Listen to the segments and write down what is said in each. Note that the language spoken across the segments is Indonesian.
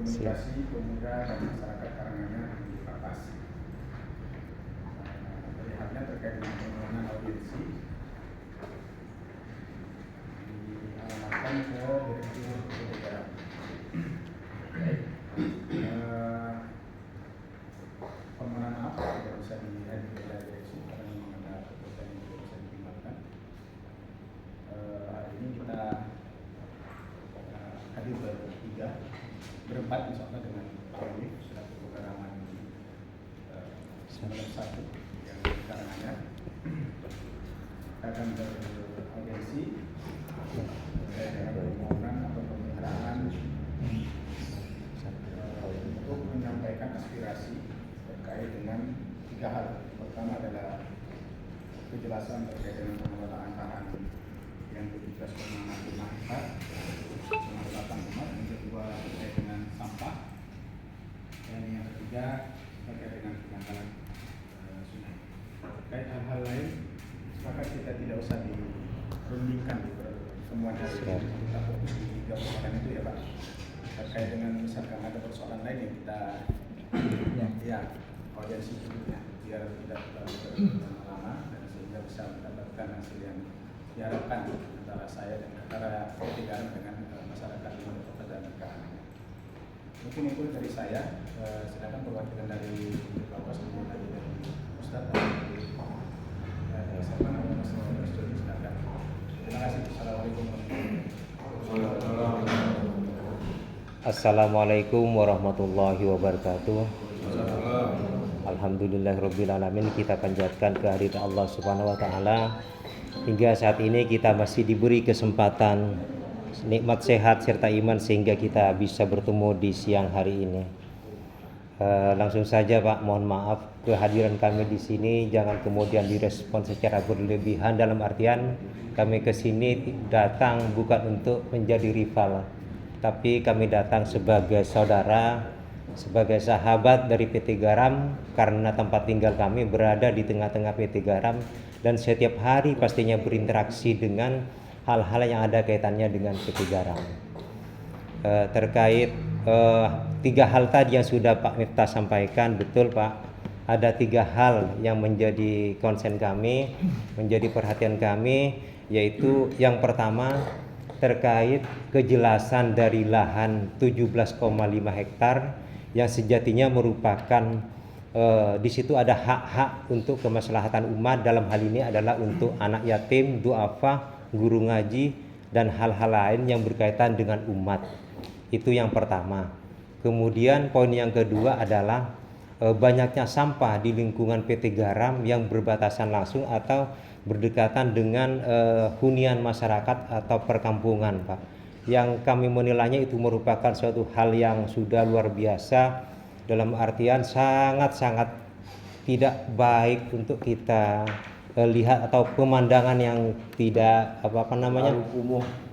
Komunikasi Pemuda dan Masyarakat Karanganyar di Kapas. Melihatnya terkait dengan permohonan audiensi dialamatkan ke Direktur Negara. Permohonan maaf tidak bisa dihadiri oleh direksi karena memang ada keputusan yang tidak bisa ditimbangkan. Hari ini kita hadir bertiga, berempat misalnya dengan Pak Alif selaku pegaraman 91 yang Karanganyar. Kita akan beraudiensi terkait dengan permohonan atau pemeliharaan untuk menyampaikan aspirasi terkait dengan tiga hal. Pertama adalah kejelasan terkait dengan pengelolaan lahan yang 17,65 hektar, 8 umat. Yang kedua terkait dengan sampah, dan yang ketiga terkait dengan penanggalan sungai. Terkait hal-hal lain, maka kita tidak usah dirundingkan di pertemuan hari ini. Kita fokus di tiga persoalan itu ya Pak. Terkait dengan misalkan ada persoalan lain yang kita audiensi berikutnya biar tidak terlalu lama dan sehingga bisa mendapatkan hasil yang diharapkan antara saya dan antara P3 dengan masyarakat di Kota dan Karanganyar. Mungkin itu dari saya. Silakan perwakilan dari Kapas kemudian dari Ustadz dan dari silakan. Terima kasih. Assalamualaikum warahmatullahi wabarakatuh. Assalamualaikum warahmatullahi wabarakatuh. Alhamdulillahirabbil alamin, kita panjatkan kehadirat Allah Subhanahu wa taala. Hingga saat ini kita masih diberi kesempatan nikmat sehat serta iman sehingga kita bisa bertemu di siang hari ini. Langsung saja Pak, mohon maaf kehadiran kami di sini jangan kemudian direspon secara berlebihan, dalam artian kami ke sini datang bukan untuk menjadi rival, tapi kami datang sebagai saudara, sebagai sahabat dari PT Garam, karena tempat tinggal kami berada di tengah-tengah PT Garam dan setiap hari pastinya berinteraksi dengan hal-hal yang ada kaitannya dengan PT Garam. Terkait tiga hal tadi yang sudah Pak Miftah sampaikan, betul Pak, ada tiga hal yang menjadi konsen kami, menjadi perhatian kami, yaitu yang pertama terkait kejelasan dari lahan 17,5 hektar yang sejatinya merupakan di situ ada hak-hak untuk kemaslahatan umat, dalam hal ini adalah untuk anak yatim, duafa, guru ngaji, dan hal-hal lain yang berkaitan dengan umat. Itu yang pertama. Kemudian poin yang kedua adalah banyaknya sampah di lingkungan PT Garam yang berbatasan langsung atau berdekatan dengan hunian masyarakat atau perkampungan Pak, yang kami menilainya itu merupakan suatu hal yang sudah luar biasa, dalam artian sangat-sangat tidak baik untuk kita lihat, atau pemandangan yang tidak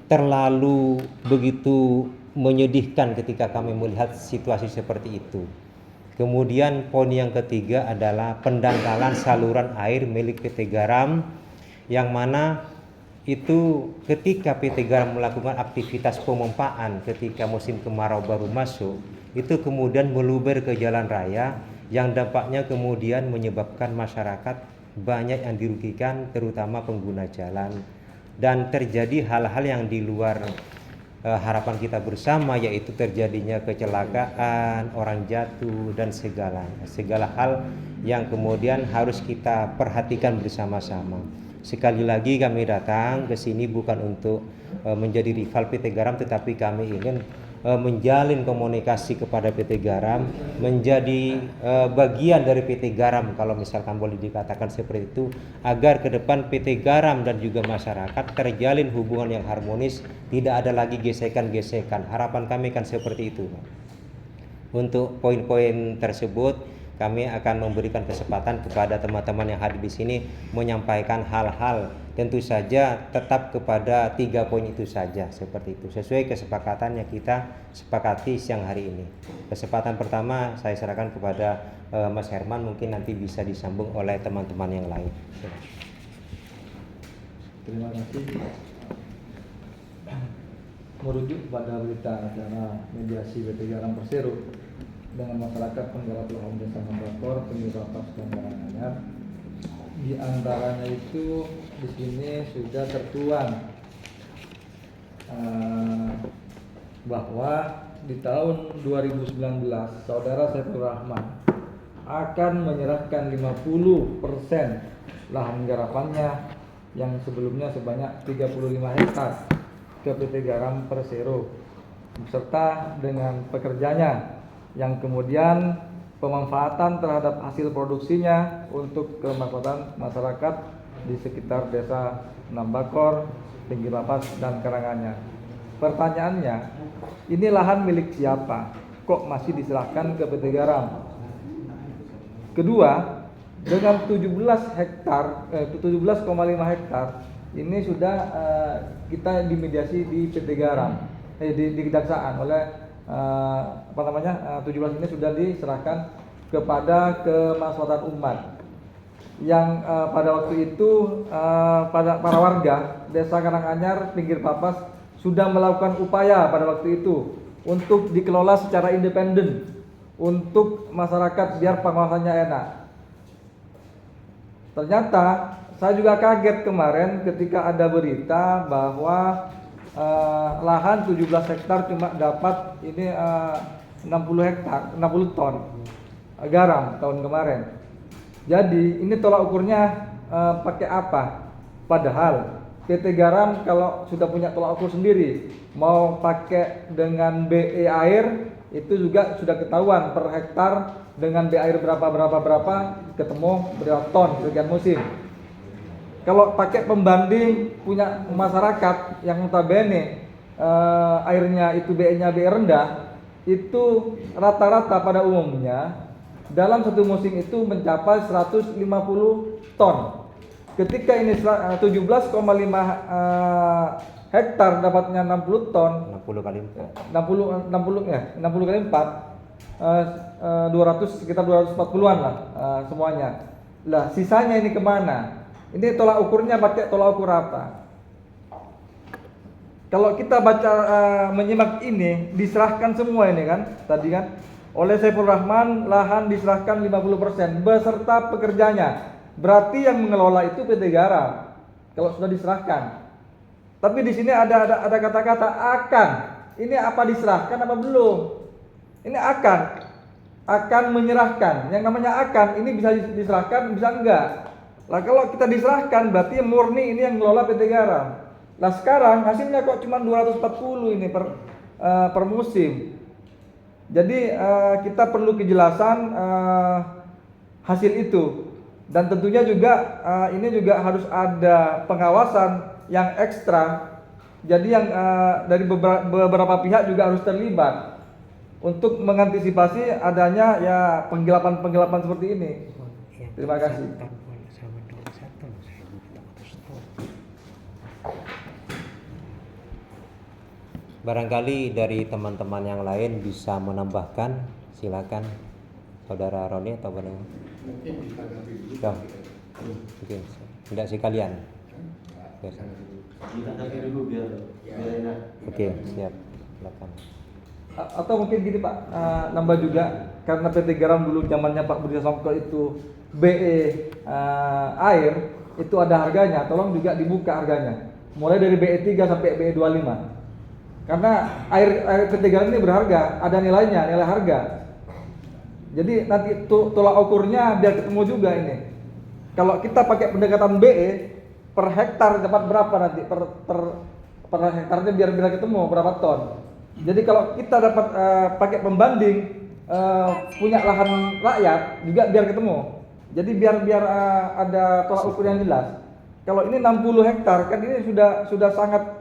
terlalu begitu menyedihkan ketika kami melihat situasi seperti itu. Kemudian poin yang ketiga adalah pendangkalan saluran air milik PT Garam, yang mana itu ketika PT Garam melakukan aktivitas pemompaan ketika musim kemarau baru masuk, itu kemudian meluber ke jalan raya yang dampaknya kemudian menyebabkan masyarakat banyak yang dirugikan, terutama pengguna jalan, dan terjadi hal-hal yang di luar harapan kita bersama, yaitu terjadinya kecelakaan, orang jatuh, dan segala hal yang kemudian harus kita perhatikan bersama-sama. Sekali lagi kami datang ke sini bukan untuk menjadi rival PT Garam, tetapi kami ingin menjalin komunikasi kepada PT Garam, menjadi bagian dari PT Garam kalau misalkan boleh dikatakan seperti itu, agar ke depan PT Garam dan juga masyarakat terjalin hubungan yang harmonis, tidak ada lagi gesekan-gesekan. Harapan kami kan seperti itu. Untuk poin-poin tersebut kami akan memberikan kesempatan kepada teman-teman yang hadir di sini menyampaikan hal-hal, tentu saja tetap kepada 3 poin itu saja, seperti itu sesuai kesepakatan yang kita sepakati siang hari ini. Kesempatan pertama saya serahkan kepada Mas Herman, mungkin nanti bisa disambung oleh teman-teman yang lain. Terima kasih. merujuk pada berita acara mediasi PT Garam Persero dengan masyarakat penggarap lahan desa Nambakor, Penyirapas dan Karanganyar. Di antaranya itu di sini sudah tertuang bahwa di tahun 2019 Saudara Saiful Rahman akan menyerahkan 50% lahan garapannya yang sebelumnya sebanyak 35 hektar ke PT Garam Persero beserta dengan pekerjanya yang kemudian pemanfaatan terhadap hasil produksinya untuk kemanfaatan masyarakat di sekitar desa Nambakor, Penyirapas dan Karanganyar. Pertanyaannya, ini lahan milik siapa? Kok masih diserahkan ke PT Garam? Kedua, dengan 17,5 hektar ini sudah kita dimediasi di PT Garam, di kejaksaan oleh 17 ini sudah diserahkan kepada kemaslahatan umat yang pada waktu itu para warga desa Karanganyar pinggir Papas sudah melakukan upaya pada waktu itu untuk dikelola secara independen untuk masyarakat biar pengawasannya enak. Ternyata saya juga kaget kemarin ketika ada berita bahwa lahan 17 hektar cuma dapat ini 60 ton garam tahun kemarin. Jadi ini tolak ukurnya pakai apa? Padahal PT Garam kalau sudah punya tolak ukur sendiri, mau pakai dengan BE air itu juga sudah ketahuan per hektar dengan BE air berapa ketemu berapa ton sekian musim. Kalau pakai pembanding punya masyarakat yang notabene airnya itu BE-nya BE rendah, itu rata-rata pada umumnya dalam satu musim itu mencapai 150 ton. Ketika ini 17,5 hektar dapatnya 60 ton, 60 kali 4. 60 kali 4 sekitar 240-an lah semuanya. Lah sisanya ini kemana? Ini tolak ukurnya pakai tolak ukur apa? Kalau kita baca menyimak ini diserahkan semua ini kan tadi kan oleh Saiful Rahman lahan diserahkan 50% beserta pekerjanya. Berarti yang mengelola itu PT Garam kalau sudah diserahkan. Tapi di sini ada kata-kata akan. Ini apa diserahkan apa belum? Ini akan menyerahkan. Yang namanya akan ini bisa diserahkan bisa enggak. Lah kalau kita diserahkan berarti murni ini yang mengelola PT Garam. Lah sekarang hasilnya kok cuma 240 ini per musim. Jadi kita perlu kejelasan hasil itu. Dan tentunya juga ini juga harus ada pengawasan yang ekstra. Jadi yang dari beberapa pihak juga harus terlibat untuk mengantisipasi adanya ya penggelapan seperti ini. Terima kasih. Barangkali dari teman-teman yang lain bisa menambahkan, silakan Saudara Roni atau bagaimana? Mungkin ditanggapi dulu. Ya. Oke, tidak sekalian. Ditanggapi dulu biar enak. Oke, siap. Silakan. Atau mungkin gini Pak, nambah juga karena PT Garam dulu zamannya Pak Budi Sasongko itu BE air itu ada harganya, tolong juga dibuka harganya. Mulai dari BE 3 sampai BE 25. Karena air PT Garam ini berharga, ada nilainya, nilai harga. Jadi nanti tolak ukurnya biar ketemu juga ini. Kalau kita pakai pendekatan BE per hektar dapat berapa nanti per hektarnya biar ketemu berapa ton. Jadi kalau kita dapat pakai pembanding punya lahan rakyat juga biar ketemu. Jadi biar ada tolak ukur yang jelas. Kalau ini 60 hektar kan ini sudah sangat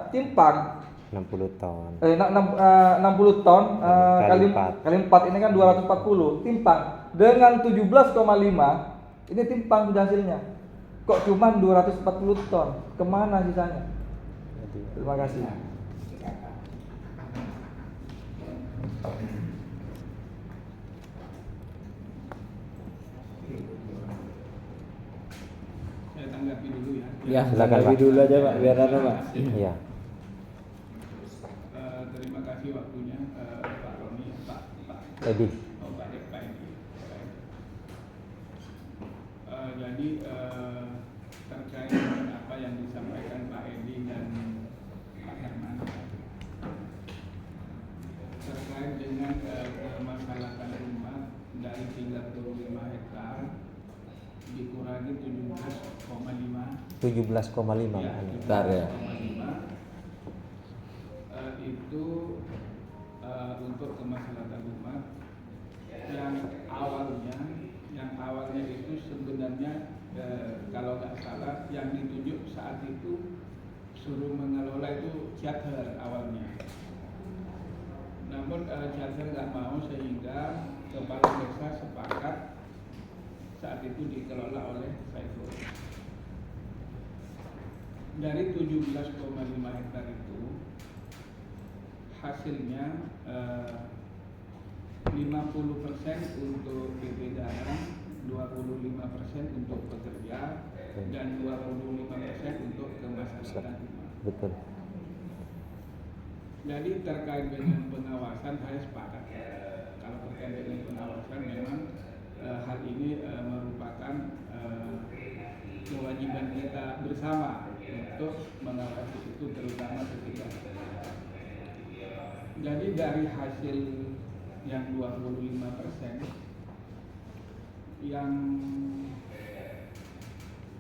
timpang. 60 ton. 60 ton kali 4 ini kan 240 timpang dengan 17,5 ini timpang sudah hasilnya. Kok cuma 240 ton? Kemana sisanya? Terima kasih. Saya tanggapi dulu ya. Ya, Silakan, tanggapi Pak. dulu aja Pak, biar ada Pak. Iya. Edi. Oh, Pak Edi. Jadi terkait dengan apa yang disampaikan Pak Edi dan Pak Herman terkait dengan permasalahan rumah dari 35 hektar dikurangi 17,5 ya, Hektar ya. 17,5 itu untuk kemaslahatan umat yang awalnya itu sebenarnya kalau nggak salah yang ditunjuk saat itu suruh mengelola itu Chather awalnya. Namun Chather nggak mau sehingga kepala desa sepakat saat itu dikelola oleh Saiful. Dari 17,5 hektar itu hasilnya 50% untuk PP Garam, 25% untuk pekerja, dan 25% untuk kemaslahatan umat. Betul. Jadi terkait dengan pengawasan saya sepakat. Kalau terkait dengan pengawasan memang hal ini merupakan kewajiban kita bersama untuk mengawasi itu terutama ketika. Jadi dari hasil yang 25% yang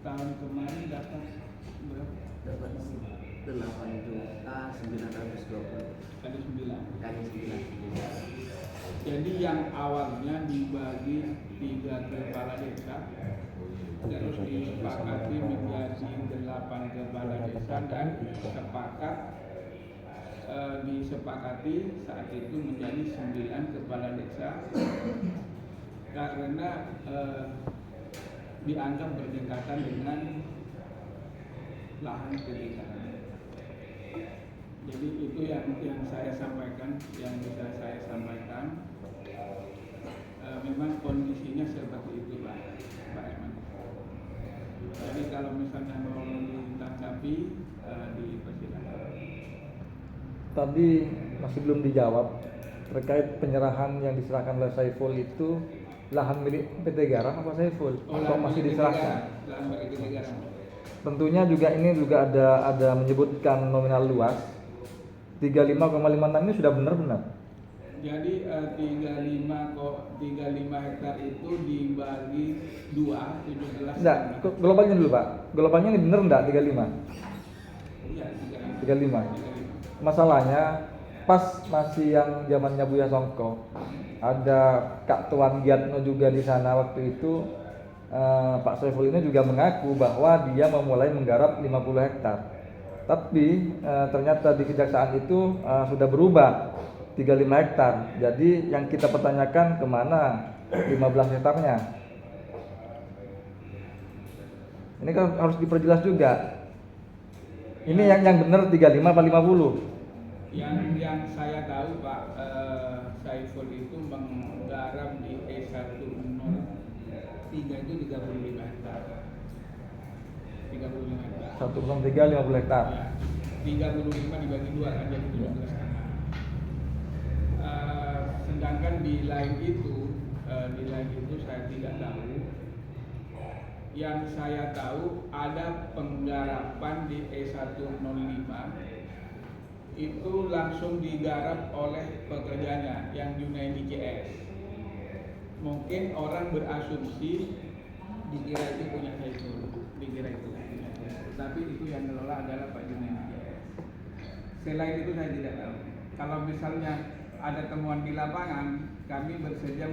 tahun kemarin dapat berapa? Dapat 8.920 Ada 9. kali 9. Jadi yang awalnya dibagi 3 kepala desa terus disepakati menjadi 8 kepala desa dan sepakat disepakati saat itu menjadi 9 kepala desa karena dianggap berdekatan dengan lahan pendidikan. Jadi itu yang saya sampaikan, yang bisa saya sampaikan. Memang kondisinya seperti itulah, Pak Herman. Jadi kalau misalnya mau ditanggapi, dipersilakan. Tadi masih belum dijawab terkait penyerahan yang diserahkan oleh Saiful itu lahan milik PT Garam apa Saiful? Atau masih diserahkan? Lahan milik PT Garam. Tentunya juga ini juga ada menyebutkan nominal luas 35,56 ini sudah benar-benar. Jadi 35 hektar itu dibagi 2, 17. Enggak, globalnya dulu Pak. Globalnya ini benar enggak 35? Iya, 35. Masalahnya pas masih yang zamannya Buya Songko, ada Kak Tuan Giatno juga di sana waktu itu. Pak Saiful ini juga mengaku bahwa dia memulai menggarap 50 hektar. Tapi ternyata di kejaksaan itu sudah berubah 35 hektar. Jadi yang kita pertanyakan kemana 15 hektarnya? Ini kan harus diperjelas juga. Ini yang benar 35 apa 50? Yang saya tahu Pak Saiful itu menggarap di E103 itu 35 hektar. 35 hektar. 103 50 hektar. Ya, 35 dibagi 2 kan jadi 17,5. Sedangkan di lain itu saya tidak tahu. Yang saya tahu ada penggarapan di E105 itu langsung digarap oleh pekerjanya yang Junaidi CS. Mungkin orang berasumsi dikira itu punya Saiful, dikira itu. Tapi itu yang mengelola adalah Pak Junaidi CS. Selain itu saya tidak tahu. Kalau misalnya ada temuan di lapangan, kami bersedia